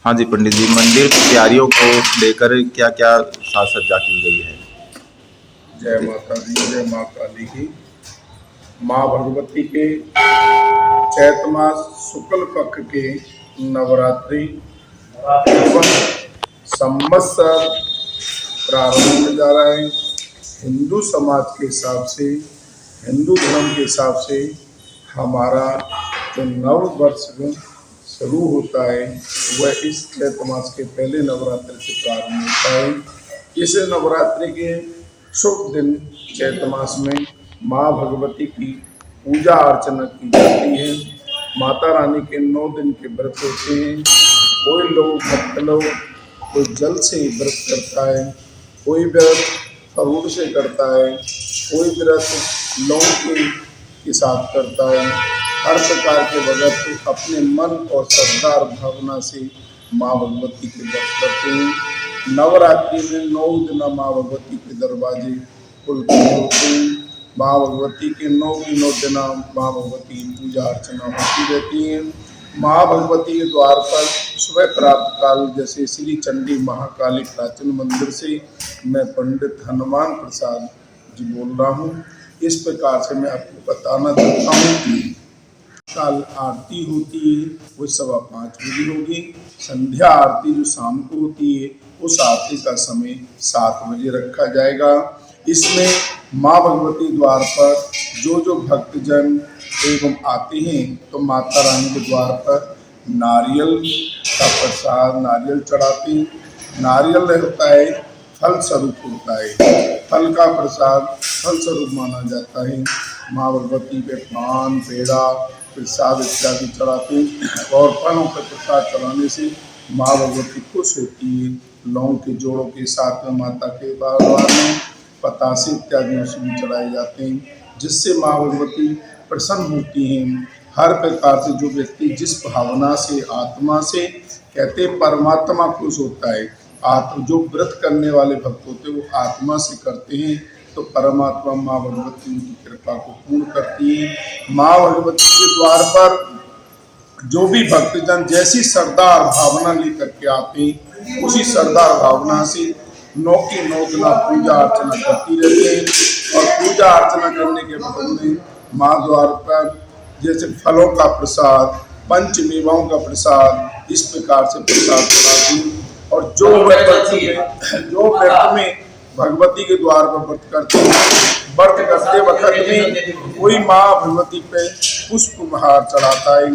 हाँ जी पंडित जी, मंदिर की तैयारियों को लेकर क्या क्या साज सज्जा की गई है? जय माता दी, जय माँ काली की। माँ भगवती के चैत मास शुक्ल पक्ष के नवरात्रि एवं संवत्सर प्रारंभ होने जा रहा है। हिंदू समाज के हिसाब से, हिंदू धर्म के हिसाब से हमारा जो नव वर्ष शुरू होता है वह इस चैत मास के पहले नवरात्रि से प्रारंभ होता है। इस नवरात्रि के शुभ दिन चैत मास में माँ भगवती की पूजा अर्चना की जाती है। माता रानी के 9 दिन के व्रत होते हैं। कोई लोग भक्त लोग कोई जल से व्रत करता है, कोई व्रत फरूट से करता है, कोई व्रत लौंग के साथ करता है। हर प्रकार के भगत अपने मन और श्रद्धा और भावना से माँ भगवती के व्रत करते हैं। नवरात्रि में 9 दिन माँ भगवती के दरवाजे खुलते होते हैं। माँ भगवती के 9 की 9 दिन माँ भगवती की पूजा अर्चना होती रहती है। माँ भगवती के द्वार पर सुबह प्रातः काल जैसे श्री चंडी महाकाली प्राचीन मंदिर से मैं पंडित हनुमान प्रसाद जी बोल रहा हूँ। इस प्रकार से मैं आपको बताना चाहता हूँ। काल आरती होती है वो 5:15 बजे होगी। संध्या आरती जो शाम को होती है उस आरती का समय 7 बजे रखा जाएगा। इसमें माँ भगवती द्वार पर जो भक्तजन एवं आते हैं तो माता रानी के द्वार पर नारियल का प्रसाद नारियल चढ़ाते हैं। नारियल होता है फल स्वरूप होता है, फल का प्रसाद फल स्वरूप माना जाता है। माँ भगवती पे पान पेड़ा प्रसाद इत्यादि चढ़ाते हैं और फलों पर प्रसाद चढ़ाने से माँ भगवती खुश होती है। लौंग के जोड़ों के साथ में माता के बार में पतासे इत्यादि भी चढ़ाए जाते हैं जिससे माँ भगवती प्रसन्न होती हैं। हर प्रकार से जो व्यक्ति जिस भावना से आत्मा से कहते परमात्मा खुश होता है। जो व्रत करने वाले भक्त होते हैं वो आत्मा से करते हैं तो परमात्मा माँ भगवती उनकी कृपा को पूर्ण करती है। माँ भगवती के द्वार पर जो भी भक्तजन जैसी श्रद्धा और भावना लेकर के आते हैं उसी श्रद्धा और भावना से 9 की 9 दिन पूजा अर्चना करती रहती है। और पूजा अर्चना करने के बाद में माँ द्वार पर जैसे फलों का प्रसाद पंचमेवाओं का प्रसाद इस प्रकार से प्रसाद चढ़ाती है। और जो व्रत में भगवती के द्वार पर व्रत करते हैं, व्रत करते वक्त में कोई माँ भगवती पे पुष्प हार चढ़ाता है,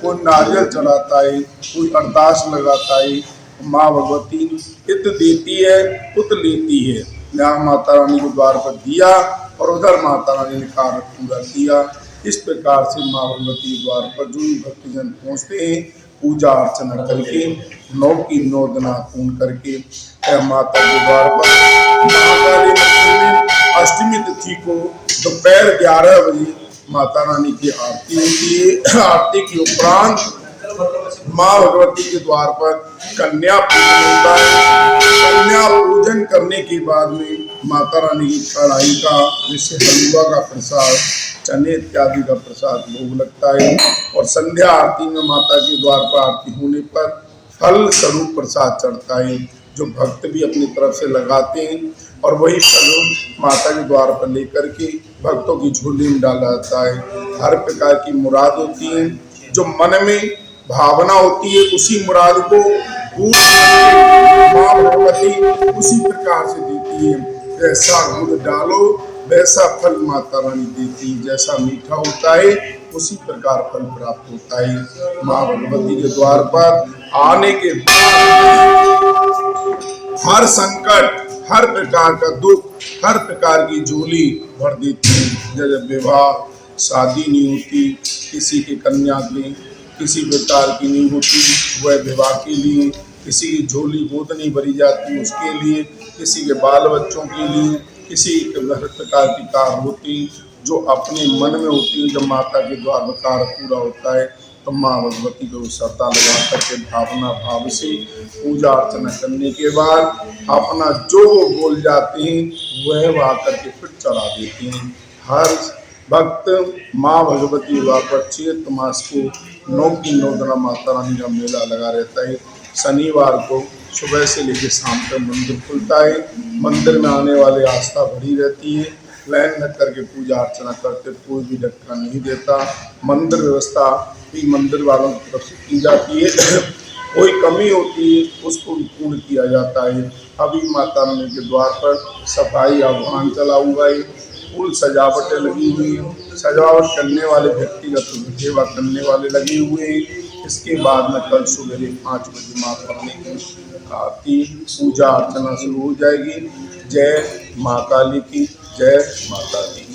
कोई नारियल चढ़ाता है, कोई अरदास लगाता है। माँ भगवती इत देती है उत लेती है। यहाँ माता रानी के द्वार पर दिया और उधर माता रानी ने कार्य पूरा किया। इस प्रकार से माँ भगवती के द्वार पर जो भी भक्तजन पहुँचते हैं पूजा अर्चना करके 9 की 9 दिन पूर्ण करके माता के द्वार पर महाकाली मंदिर में अष्टमी तिथि को दोपहर 11 बजे माता रानी की आरती होती है। आरती के उपरांत माँ भगवती के द्वार पर कन्या पूजन होता है। कन्या पूजन करने के बाद में माता रानी की कढ़ाई का जैसे हलवा का प्रसाद चने इत्यादि का प्रसाद भोग लगता है। और संध्या आरती में माता के द्वार पर आरती होने पर फल स्वरूप प्रसाद चढ़ता है जो भक्त भी अपनी तरफ से लगाते हैं और वही फल माता के द्वार पर लेकर के भक्तों की झोली में डाला जाता है। हर प्रकार की मुराद होती है, जो मन में भावना होती है उसी मुराद को माँ भगवती उसी प्रकार से देती है। जैसा दूध डालो वैसा फल माता रानी देती है, जैसा मीठा होता है उसी प्रकार फल प्राप्त होता है। माँ भगवती के द्वार पर आने के हर संकट हर प्रकार का दुख हर प्रकार की झोली भर देती है। जब विवाह शादी नहीं होती, किसी की कन्या की किसी प्रकार की नहीं होती, वह विवाह के लिए किसी की झोली गोद नहीं भरी जाती उसके लिए, किसी के बाल बच्चों के लिए, किसी हर प्रकार की कार होती जो अपने मन में होती है। जब माता के द्वार में कार्य पूरा होता है तो माँ भगवती को श्रद्धा लगा करके भावना भाव से पूजा अर्चना करने के बाद अपना जो वो बोल जाते हैं वह आकर के फिर चढ़ा देते हैं। हर भक्त माँ भगवती द्वार पर चैत मास को 9 की 9 दिन माता रानी का मेला लगा रहता है। शनिवार को सुबह से लेकर शाम तक मंदिर खुलता है। मंदिर में आने वाले आस्था बढ़ी रहती है। लाइन में करके पूजा अर्चना करते कोई भी धक्का नहीं देता। मंदिर व्यवस्था भी मंदिर वालों की तरफ से की जाती है। कोई कमी होती है उसको भी पूर्ण किया जाता है। अभी माता रानी के द्वार पर सफाई अभियान चला हुआ है। फूल सजावटें लगी हुई हैं। सजावट करने वाले व्यक्तिगत सेवा करने वाले लगे हुए हैं। इसके बाद में कल सवेरे 5 बजे माता रानी की आरती पूजा अर्चना शुरू हो जाएगी। जय माँ काली की, जय माता दी।